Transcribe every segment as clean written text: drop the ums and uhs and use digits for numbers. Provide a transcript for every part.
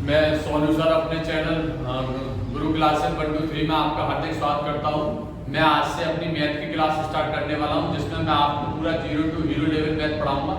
मैं सोनू सर अपने चैनल गुरु क्लासेस 1 2 3 में आपका हार्दिक स्वागत करता हूं। मैं आज से अपनी मैथ की क्लास स्टार्ट करने वाला हूं, जिसमें मैं आपको पूरा 0 to हीरो लेवल मैथ पढ़ाऊंगा।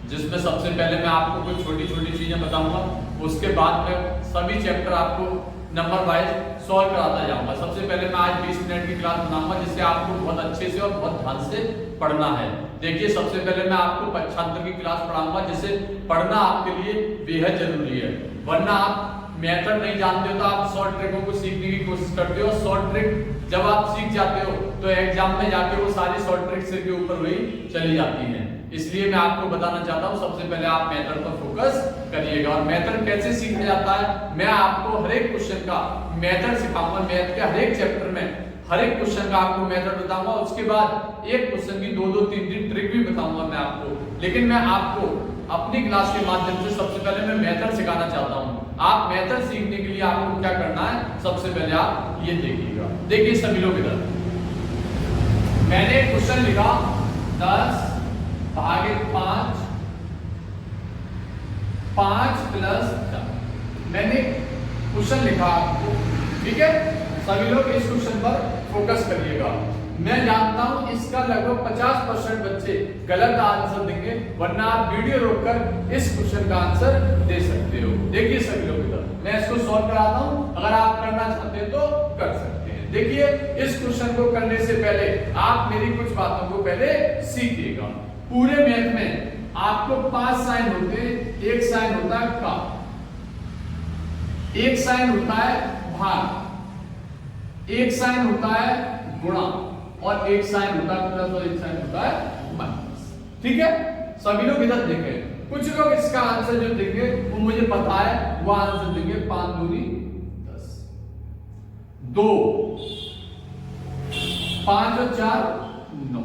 जिसमें सबसे पहले मैं आपको कुछ छोटी छोटी चीजें बताऊंगा, उसके बाद मैं सभी चैप्टर आपको नंबर वाइज सॉल्व कराता जाऊंगा। सबसे पहले मैं आज 20 मिनट की क्लास बनाऊंगा, जिससे आपको बहुत अच्छे से और बहुत ध्यान से पढ़ना है। देखिए, सबसे पहले मैं आपको पक्षांतर की क्लास पढ़ाऊंगा, जिसे पढ़ना आपके लिए बेहद जरूरी है। वरना आप मेथड नहीं जानते हो तो आप शॉर्ट ट्रिकों को सीखने की कोशिश करते हो। शॉर्ट ट्रिक जब आप सीख जाते हो तो एग्जाम में जाके वो सारी शॉर्ट ट्रिक सिर के ऊपर वही चली जाती हैं। इसलिए मैं आपको बताना चाहता हूं, सबसे पहले आप मेथड पर फोकस करिएगा। और मेथड कैसे सीखा जाता है, मैं आपको हर एक क्वेश्चन का मेथड सिखाऊंगा। मैथ के हर एक चैप्टर में हर एक क्वेश्चन का आपको मेथड बताऊंगा। उसके बाद एक क्वेश्चन की 2-2-3 ट्रिक भी बताऊंगा मैं आपको। लेकिन मैं आपको अपनी क्लास के माध्यम से सबसे पहले मैं मेथड सिखाना चाहता हूं। आप मेथड सीखने के लिए आपको क्या करना है, सबसे पहले आप ये देखिएगा। देखिए सभी लोग इधर, मैंने एक क्वेश्चन लिखा 10 भागे 5 5 + 4। मैंने क्वेश्चन लिखा आपको, ठीक है। सभी लोग इस क्वेश्चन पर फोकस करिएगा। मैं जानता हूं इसका लगभग 50% बच्चे गलत आंसर देंगे, वरना आप वीडियो रोककर इस क्वेश्चन का आंसर दे सकते हो। देखिए सभी लोग इधर, मैं इसको सॉल्व कराता हूं। अगर आप करना चाहते हैं तो कर सकते हैं। देखिए, इस क्वेश्चन को करने से पहले आप मेरी कुछ बातों को पहले सीखिएगा। पूरे मैथ में आपको 5 साइन होते हैं। एक साइन होता है का, एक साइन होता है भाग, एक साइन होता है गुणा, और एक साइन होता है प्लस, और एक साइन होता है माइनस। ठीक है, सभी लोग इधर देखें। कुछ लोग इसका आंसर जो देंगे वो मुझे पता है, वो आंसर देंगे 5 दूनी 10, 2 5 और 4 9।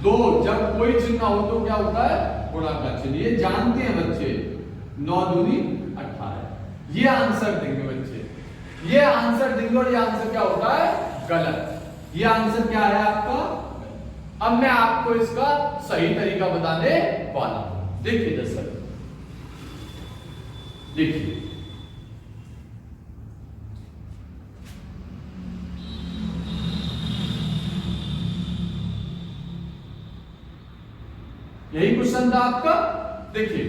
2 जब कोई चिन्ह हो तो क्या होता है, गुणा का चिन्ह। ये जानते हैं बच्चे। 9 दूनी 18। ये आंसर देंगे बच्चे, ये आंसर देंगे। और ये आंसर क्या होता है, गलत। ये आंसर क्या है आपका। अब मैं आपको इसका सही तरीका बताने वाला हूं। देखिए दर्शक, देखिए यही क्वेश्चन था आपका। देखिए,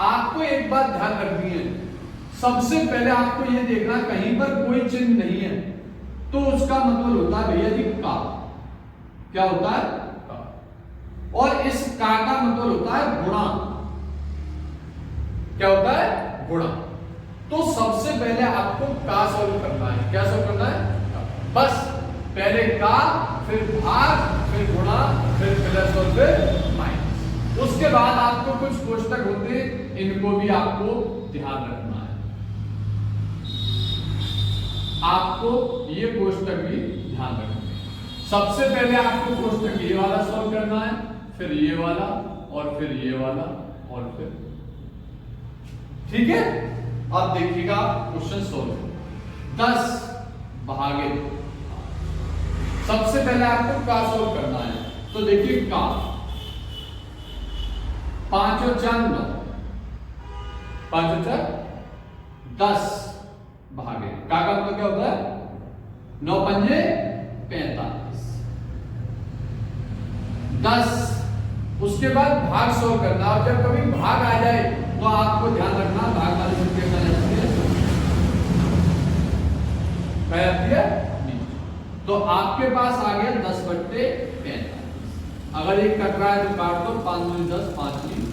आपको एक बात ध्यान रखनी है। सबसे पहले आपको यह देखना, कहीं पर कोई चिन्ह नहीं है तो उसका मतलब होता है भैया जी का। क्या होता है, का। और इस का मतलब होता है गुणा। क्या होता है, गुणा। तो सबसे पहले आपको का सॉल्व करना है। क्या सॉल्व करना है, का। बस पहले का, फिर भाग, फिर गुणा, फिर प्लस और फिर माइनस। उसके बाद आपको कुछ कोष्टक होते हैं, इनको भी आपको ध्यान रखना है। आपको ये कोष्टक भी ध्यान रखना है। सबसे पहले आपको कोष्टक ये वाला सॉल्व करना है, फिर ये वाला, और फिर ये वाला, और फिर, ठीक है। अब देखिएगा क्वेश्चन सॉल्व। 10 भागे, सबसे पहले आपको का सॉल्व करना है। तो देखिए का, 5 और 4 9, 5 और 4 10 भागे का मतलब क्या होता है, 9 पंजे 45, 10। उसके बाद भाग सॉल्व करना। और जब कभी भाग आ जाए तो आपको ध्यान रखना, भाग वाली संख्या क्या जाती है, तो आपके पास आ गया 10/45। अगर एक कट रहा है तो काट दो, 5 दूनी 10, 5 दूनी,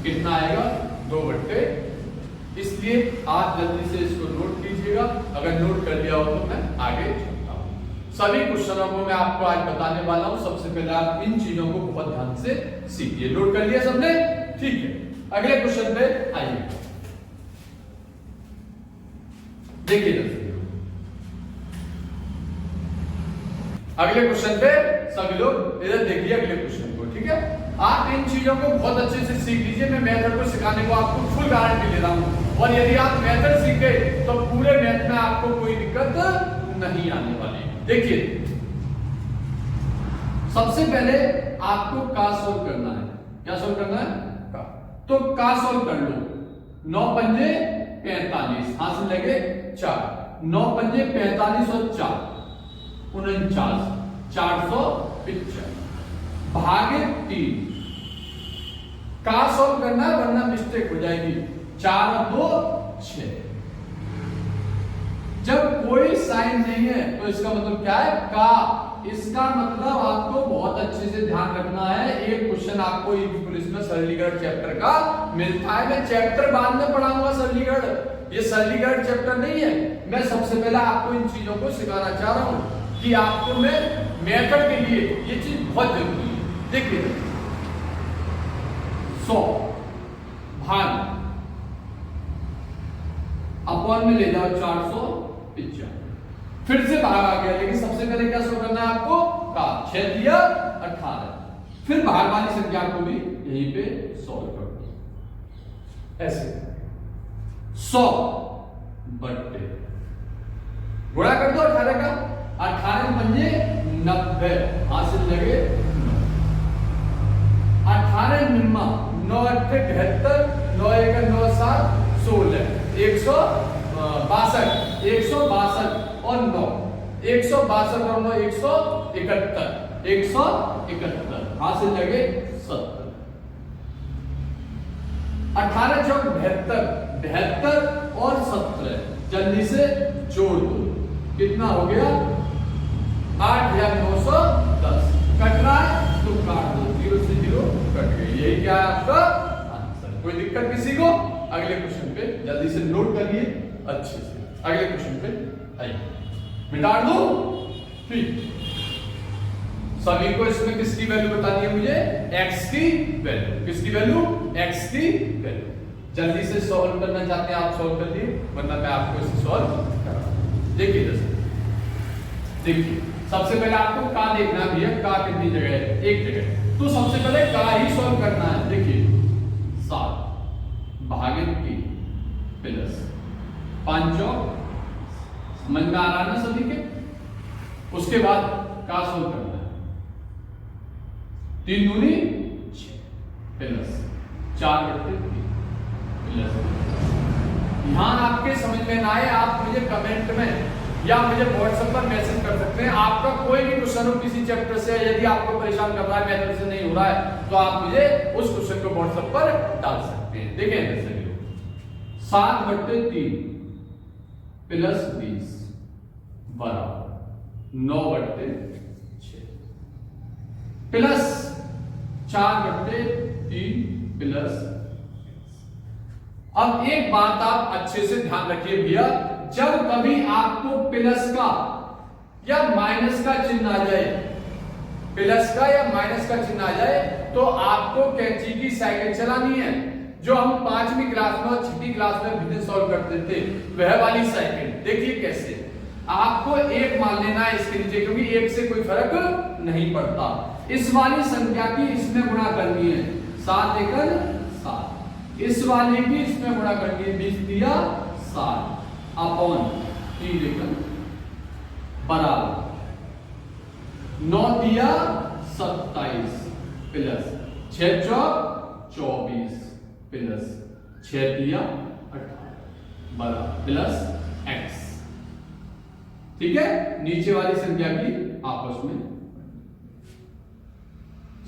कितना आएगा 2/। इसलिए आप जल्दी से इसको नोट कीजिएगा। अगर नोट कर लिया हो तो मैं आगे चलता हूं। सभी क्वेश्चनों को मैं आपको आज बताने वाला हूं। सबसे पहले आप इन चीजों को बहुत ध्यान से सीखिए। नोट कर लिया सबने, ठीक है। अगले क्वेश्चन पे आइए। देखिए अगले क्वेश्चन पे सभी लोग इधर देखिए अगले क्वेश्चन को, ठीक है। आप इन चीजों को बहुत अच्छे से सीख लीजिए। मैं मेथड को सिखाने को आपको फुल गारंटी दे रहा हूं। और यदि आप मेथड सीख गए तो पूरे मैथ में आपको कोई दिक्कत नहीं आने वाली। देखिए, सबसे पहले आपको का सॉल्व करना है। क्या सॉल्व करना है, का। तो का सॉल्व कर लो। 9 पंजे 45, हाथ से लगे 4, 9 पंजे 45 और 4 49, 455 भागे 3। का सॉल्व करना है वरना मिस्टेक हो जाएगी। 4 और 2 6। जब कोई साइन नहीं है तो इसका मतलब क्या है, का। इसका मतलब आपको बहुत अच्छे से ध्यान रखना है। एक क्वेश्चन आपको पुलिस में सरलीकरण चैप्टर का मिलता है। मैं चैप्टर बाद में पढ़ाऊंगा सरलीकरण, ये सरलीकरण चैप्टर नहीं है। मैं सबसे पहले आपको इन चीजों को सिखाना चाह रहा हूं कि आपको मैं मेथड के लिए ये चीज बहुत जरूरी है। देखिए 100 भाग अपॉन में ले जाओ 455, फिर से भाग आ गया, लेकिन सबसे पहले क्या सॉल्व करना है आपको, का। 6 दिया 18, फिर भाग वाली संख्या को भी यहीं पे सॉल्व कर दो ऐसे। 100 बट्टे गुणा कर दो 18 का, 18 पंजे 90, हासिल लगे 18 निम्मा 9 अट्ठे 72, 9 एक 9 7 16, 162, 162 और 9, 162 और 9 171, 171 हासिल लगे 70। 18 चौक 72, 72 और 17 जल्दी से जोड़ दो, कितना हो गया 8,910। कट रहा है तो काट दो, 0 से 0 कट गई। यही क्या है आपका आंसर। कोई दिक्कत किसी को? अगले क्वेश्चन पे जल्दी से नोट करिए अच्छे से। अगले क्वेश्चन पे आइए, मिटा दो। ठीक, सभी को इसमें किसकी वैल्यू बतानी है मुझे, x की वैल्यू। किसकी वैल्यू, x की वैल्यू। जल्दी से सॉल्व करना चाहते हैं आप, सॉल्व कर लिए, वरना मैं आपको इसे सॉल्व कराऊंगा। देखिए जैसे, देखिए सबसे पहले आपको का देखना भी है, का कितनी जगह है, एक जगह। तो सबसे पहले का ही सॉल्व करना है। देखिए 7 भागे 3 प्लस 5 चौक, समझ में आ रहा है ना सभी के। उसके बाद का सॉल्व करना है, 3 दूनी 6 प्लस 4 बटे 3 प्लस। ध्यान आपके समझ में ना आए आप मुझे कमेंट में या मुझे व्हाट्सएप पर मैसेज कर सकते हैं। आपका कोई भी क्वेश्चन हो किसी चैप्टर से, यदि आपको परेशान कर रहा है, मेथड से नहीं हो रहा है, तो आप मुझे उस क्वेश्चन को व्हाट्सएप पर डाल सकते हैं। देखिए जैसे 7 बटे 3 प्लस 20 बराबर 9 बटे 6 प्लस 4 बटे 3 प्लस। अब एक बात आप अच्छे से ध्यान रखिए भैया, जब कभी आपको प्लस का या माइनस का चिन्ह आ जाए, प्लस का या माइनस का चिन्ह आ जाए, तो आपको कैंची की साइकिल चलानी है, जो हम 5वीं क्लास में और 6वीं क्लास में विधि सॉल्व करते थे, वह वाली साइकिल। देखिए कैसे, आपको 1 मान लेना है इसके नीचे, क्योंकि 1 से कोई फर्क नहीं पड़ता। इस वाली संख्या की इसमें गुणा करनी है, 7 एकड़ 7। इस वाले की इसमें गुणा करनी है, 20 दिया 7 अपॉन 3 एकड़ बराबर 9 दिया 27 प्लस 6 चौक 24 प्लस 6 दिया 18 बराबर प्लस x। ठीक है, नीचे वाली संख्या की आपस में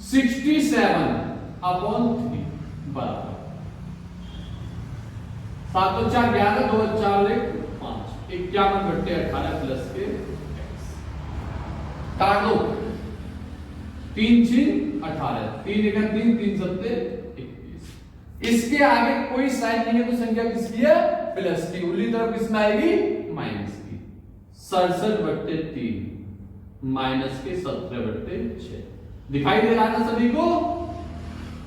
67 अपॉन 3 बराबर 7 तो 4 11, 2 4 1 5, 51 बटे 18 प्लस के x। काट दो, 3 6 18, 3 1 3 3 7 21। इसके आगे कोई साइन नहीं है तो संख्या किसकी है, प्लस की। उल्ली तरफ किसमें आएगी, माइनस की। 67 बटे 3 माइनस के 17 बटे 6 दिखाई दे रहा है ना सभी को।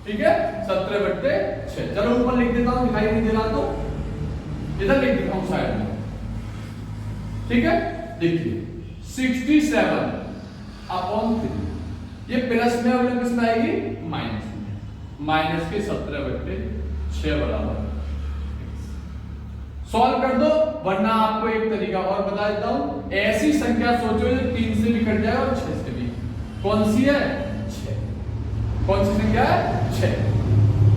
ठीक है, 17 बटे 6। चलो ऊपर लिख देता हूं, दिखाई नहीं दे रहा तो इधर लिख देता हूं साइड में। ठीक है, देखिए 67 अपॉन 3, ये प्लस में और किसमें आएगी, माइनस में। माइनस के 17 बटे 6 बराबर। सॉल्व कर दो, वरना आपको एक तरीका और बता देता हूं। ऐसी संख्या सोचो जो 3 से भी कट जाए और 6 से भी। कौन सी है, 6। कौन सी संख्या है, 6।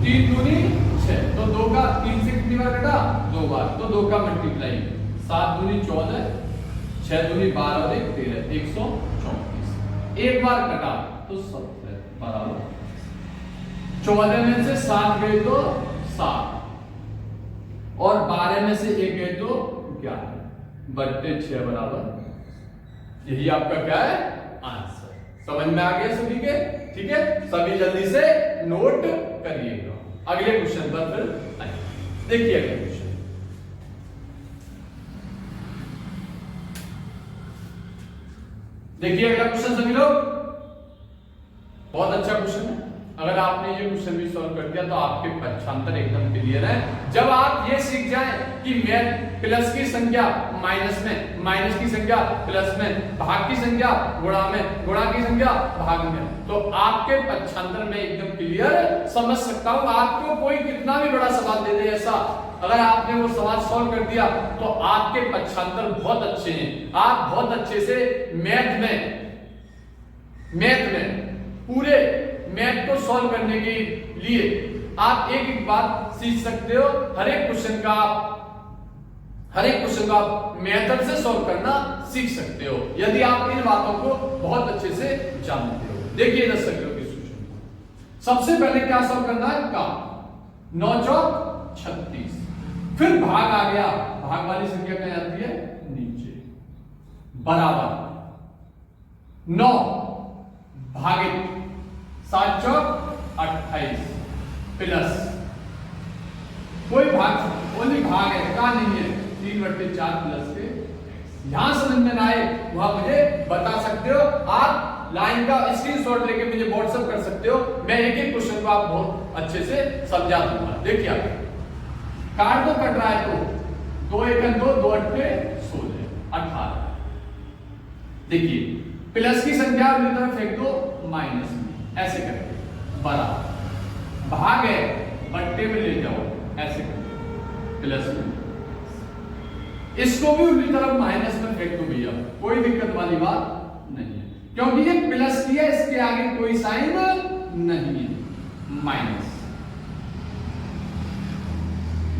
3 दूनी 6, तो 2 का 3 से कितनी बार कटा? 2 बार, तो 2 का मल्टीप्लाई 7 दूनी 14, 6 दूनी 12 और 1 13, 134। एक बार कटा तो 70 बराबर 14 में से 7 गए तो 7 और 12 में से 1 गए तो 11 बट्टे 6 बराबर, यही आपका क्या है? आंसर। समझ में आ गया सभी के? ठीक है, सभी जल्दी से नोट करिएगा। अगले क्वेश्चन पर फिर आइए, देखिए अगले क्वेश्चन। देखिए अगला क्वेश्चन सभी लोग, बहुत अच्छा क्वेश्चन है। अगर आपने ये क्वेश्चन भी सॉल्व कर दिया तो आपके पक्षांतर एकदम क्लियर है। जब आप ये सीख जाएं कि मैथ प्लस की संख्या माइनस में, माइनस की संख्या प्लस में, भाग की संख्या गुणा में, गुणा की संख्या भाग में, तो आपके पक्षांतर में एकदम क्लियर समझ सकता हूं। आपको कोई कितना भी बड़ा सवाल दे दे ऐसा, अगर आपने वो सवाल सॉल्व कर दिया तो आपके पक्षांतर बहुत अच्छे हैं। आप बहुत अच्छे से मैथ में पूरे मैथ को सॉल्व करने के लिए आप एक एक बात सीख सकते हो। हर एक क्वेश्चन का आप मेथड से सॉल्व करना सीख सकते हो यदि आप इन बातों को बहुत अच्छे से जानते हो। देखिए दर्शक लोग इस क्वेश्चन को, सबसे पहले क्या सॉल्व करना है? का 9 चौक 36, फिर भाग आ गया, भाग वाली संख्या क्या आती है? नीचे, बराबर 9 भागित 7 चौक 28 प्लस कोई भाग, ओनली भाग है, का नहीं है, 3/4 प्लस के। यहां समझ में ना आए वहां मुझे बता सकते हो, आप लाइन का स्क्रीनशॉट लेके मुझे व्हाट्सएप कर सकते हो। मैं एक एक क्वेश्चन को आप बहुत अच्छे से समझा दूंगा। देखिए आगे, काट दो, कट रहा है तो 2 1 2, 2 8 16 18। देखिए प्लस की संख्या अपनी तरफ फेंक दो माइनस में, ऐसे करके बराबर, भाग है बट्टे में ले जाओ, ऐसे करके प्लस में, इसको भी उल्टी तरफ माइनस में फेंक दो भैया, कोई दिक्कत वाली बात नहीं है, क्योंकि ये प्लस किया, इसके आगे कोई साइन नहीं है, माइनस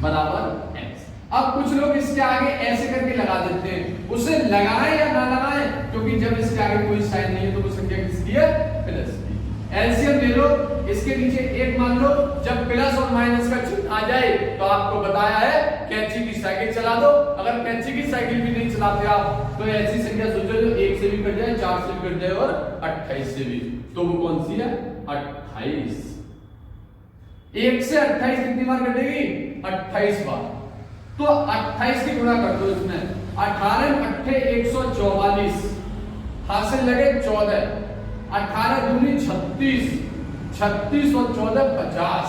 बराबर एक्स। अब कुछ लोग इसके आगे ऐसे करके लगा देते हैं, उसे लगाएं या ना लगाएं, क्योंकि जब इसके आगे कोई साइन नहीं है तो वो संख्या किसकी है? प्लस की। एलसीएम ले लो, इसके नीचे 1 मान लो, जब प्लस और माइनस का चिन्ह आ जाए तो आपको बताया है कैंची की साइकिल चला दो। अगर कैंची की साइकिल भी नहीं चलाते आप तो ऐसी संख्या सोचो जो 1 से भी कट जाए, 4 से भी कट जाए और 28 से भी, तो वो कौन सी है? 28। 1 से 28 कितनी बार कटेगी? 28 बार। तो 28 की गुणा कर दो इसमें, 18 8 144, हाथ से लगे 14, 18 दूनी 36, 36 और 14 50,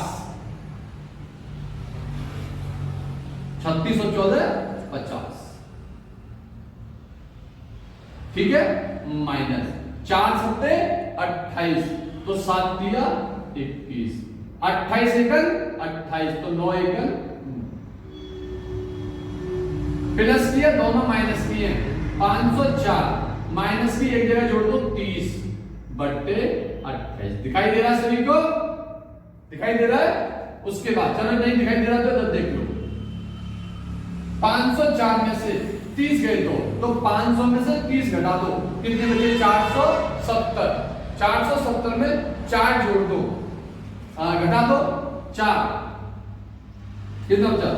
36 और 14 50, ठीक है, माइनस 4 सत्ते 28, तो 7 दिया 21, 28 एकन 28, तो 9 एकन प्लस किया, दोनों माइनस किए, 504 माइनस की एक जगह जोड़ दो 30 बट्टे 28। दिखाई दे रहा है सभी को? दिखाई दे रहा है? उसके बाद चलो नहीं दिखाई दे रहा तो देख लो, 504 में से 30 गए तो 500 में से 30 घटा दो, कितने बचे? 470। 470 में 4 जोड़ दो, घटा दो 4, कितना बचा?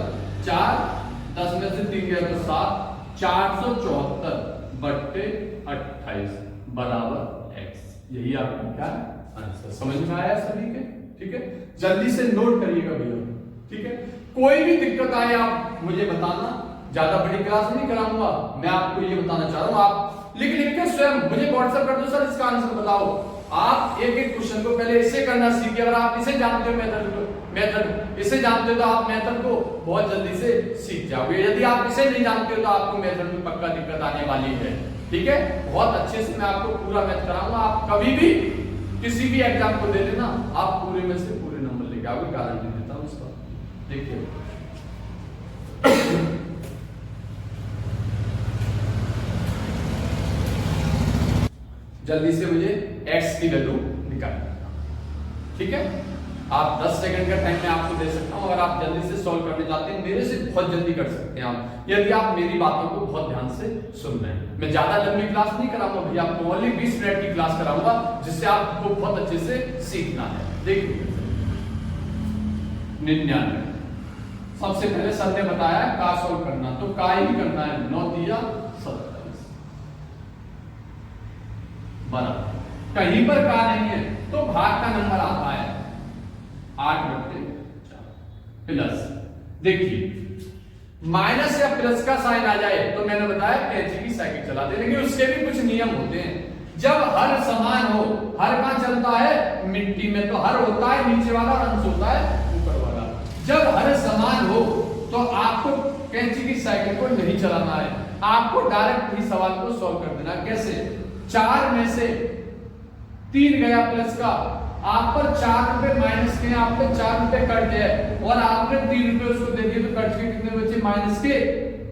4, 10 में से 3 गया तो 7, 474 बट्टे 28 बराबर x। यही आपका क्या आंसर। समझ में आया सभी के? ठीक है, जल्दी से नोट करिएगा भैया, ठीक है। कोई भी दिक्कत आए आप मुझे बताना, ज्यादा बड़ी क्लास नहीं कराऊंगा, मैं आपको ये बताना चाह रहा हूं, आप लिख के स्वयं मुझे व्हाट्सएप कर दो, सर इसका आंसर बताओ। आप एक एक क्वेश्चन को पहले इसे करना सीखिए। अगर आप इसे जानते हो मेथड इसे जानते हो तो आप मेथड को बहुत जल्दी से सीख जाओगे। यदि आप इसे नहीं जानते हो तो आपको मेथड में पक्का दिक्कत आने वाली है, ठीक है। बहुत अच्छे से मैं आपको पूरा मैथ कराऊंगा, आप कभी भी किसी भी एग्जाम को दे लेना, आप पूरे में से पूरे नंबर लेके आओगे, गारंटी देता हूं इसका। देखिए जल्दी से मुझे x की वैल्यू निकालना, ठीक है। आप 10 सेकंड का टाइम मैं आपको दे सकता हूं, अगर आप जल्दी से सॉल्व करने चाहते हैं मेरे से बहुत जल्दी कर सकते हैं आप, यदि आप मेरी बातों को बहुत ध्यान से सुन रहे हैं। मैं ज्यादा लंबी क्लास नहीं कराऊंगा भैया, आपको ओनली 20 मिनट की क्लास कराऊंगा जिससे आपको बहुत अच्छे से सीखना है। देखिए 99 सबसे पहले सर ने बताया का सॉल्व करना, तो का ही करना है। 9 दिया 27 बराबर, कहीं पर का नहीं है तो भाग का नंबर आता है 8/4 प्लस। देखिए माइनस या प्लस का साइन आ जाए तो मैंने बताया कैंची की साइकिल चला दे, लेकिन उसके भी कुछ नियम होते हैं। जब हर समान हो, हर कहां चलता है मिट्टी में, तो हर होता है नीचे वाला और अंश होता है ऊपर वाला। जब हर समान हो तो आपको कैंची की साइकिल को नहीं चलाना है, आपको डायरेक्ट ही सवाल को सॉल्व कर देना। कैसे? 4 में से 3 गया प्लस का, आप पर 4 रुपए माइनस के, आप पे 4 रुपए कट गए और आपने 3 रुपए उसको दे दिए, तो कट के कितने बचे? माइनस के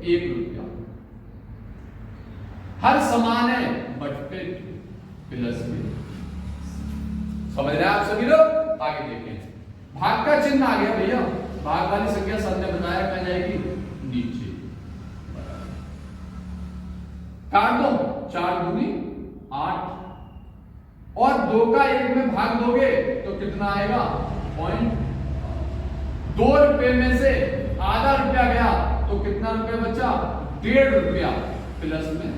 1 रुपया। हर समान है बट प्लस में। समझ रहे हैं आप सभी लोग? आगे देखें, भाग का चिन्ह आ गया भैया, भाग वाली संख्या सर ने बताया कहां जाएगी? नीचे। काट दो, 4 दूनी 8 और 2 का 1 में भाग दोगे तो कितना आएगा? 2 रुपए में से आधा रुपया गया तो कितना रुपया बचा? 1.5 रुपया प्लस में।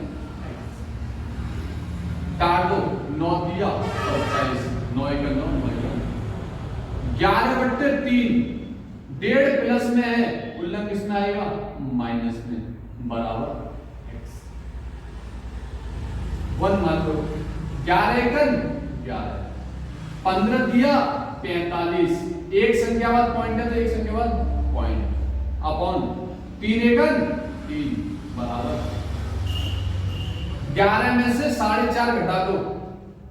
काट दो, 9 दिया 27, 9 1 9 11/3, 1.5 प्लस में है, उल्लंघन किसमें आएगा? माइनस में, बराबर x। 1 मान लो 11 एकन 11, 15 दिया 45, एक संख्या बाद पॉइंट है तो एक संख्या बाद पॉइंट अपॉन 3 एकन 3 बराबर 11 में से 4.5 घटा दो,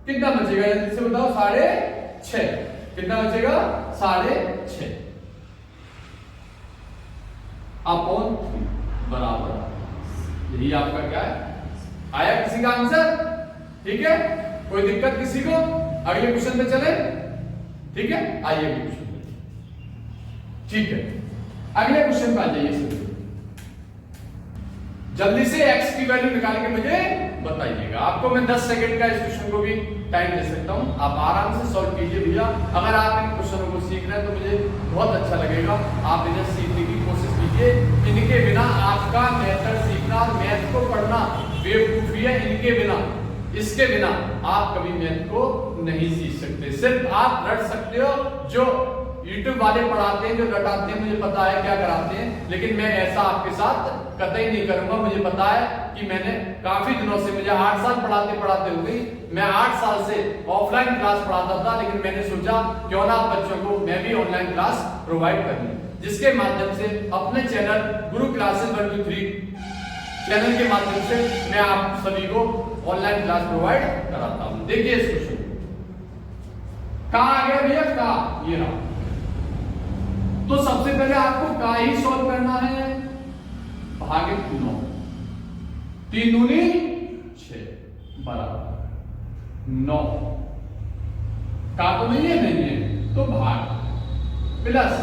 कितना बचेगा? जल्दी से बताओ। 6.5 कितना बचेगा? 6.5 अपॉन 3 बराबर, यही आपका क्या है? आया किसी का आंसर? ठीक है, कोई दिक्कत किसी को? अगले क्वेश्चन पे चले, ठीक है? आइए अगले क्वेश्चन पे। ठीक है, अगले क्वेश्चन पे आ जाइए। जल्दी से x की वैल्यू निकाल के मुझे बताइएगा। आपको मैं 10 सेकंड का इस क्वेश्चन को भी टाइम दे सकता हूं, आप आराम से सॉल्व कीजिए भैया। अगर आप इन क्वेश्चनों को सीख रहे हैं तो मुझे बहुत अच्छा लगेगा। आप इन्हें सीखने की कोशिश कीजिए, इनके बिना आपका मेथड सीखना और मैथ को पढ़ना बेवकूफी है। इनके बिना, इसके बिना आप कभी मैथ को नहीं सीख सकते। सिर्फ आप रट सकते हो, जो YouTube वाले पढ़ाते हैं, जो रटाते हैं, मुझे पता है क्या कराते हैं, लेकिन मैं ऐसा आपके साथ कतई नहीं करूंगा। मुझे पता है कि मैंने काफी दिनों से, मुझे 8 साल पढ़ाते पढ़ाते हो गई, मैं 8 साल से ऑफलाइन क्लास पढ़ाता था, लेकिन मैंने सोचा क्यों ना बच्चों को मैं भी ऑनलाइन क्लास प्रोवाइड करूं, जिसके माध्यम से अपने चैनल गुरु क्लासेस 1 2 3 चैनल के माध्यम से मैं आप सभी को ऑनलाइन क्लास प्रोवाइड कराता हूं। देखिए इस क्वेश्चन कहां आ गया भैया? का ये रहा। तो सबसे पहले आपको का ही सॉल्व करना है, भागे 9, 3 दूनी 6 बराबर 9। का तो नहीं है, तो भाग प्लस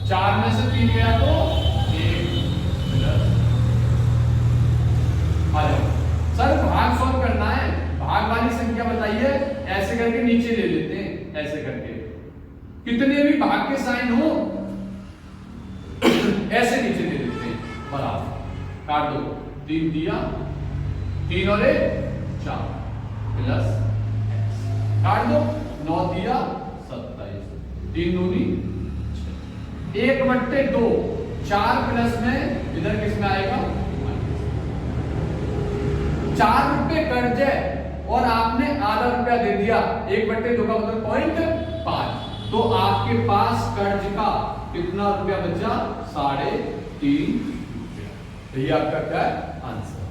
4 में से 3 गया तो 1 प्लस। आ जाओ सर, भाग सॉल्व करना है, भाग वाली संख्या बताइए। ऐसे करके नीचे ले लेते हैं, ऐसे करके कितने भी भाग के साइन हो ऐसे नीचे ले लेते हैं, बराबर। काट दो, 3 दिया 3 और 1 4 प्लस x। काट दो, 9 दिया 27, 3 दूनी 6, 1/2, 4 प्लस में इधर किसमें आएगा? 4 रुपए कर्ज है और आपने आधा रुपया दे दिया, 1/2 का मतलब 0.5, तो आपके पास कर्ज का कितना रुपया बचा? 3.5 रुपया। यही आपका क्या है? आंसर।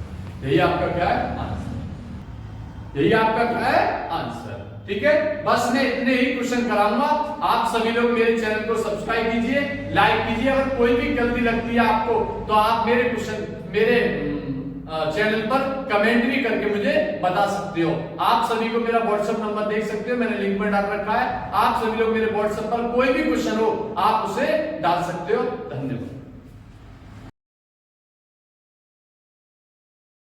यही आपका क्या है? आंसर। यही आपका क्या है? आंसर। ठीक है, बस मैं इतने ही क्वेश्चन कराऊंगा। आप सभी लोग मेरे चैनल को सब्सक्राइब कीजिए, लाइक कीजिए। अगर कोई भी गलती लगती है आपको तो आप मेरे क्वेश्चन, मेरे चैनल पर कमेंट भी करके मुझे बता सकते हो। आप सभी को मेरा व्हाट्सएप नंबर देख सकते हो, मैंने लिंक में डाल रखा है। आप सभी लोग मेरे व्हाट्सएप पर कोई भी क्वेश्चन हो आप उसे डाल सकते हो। धन्यवाद।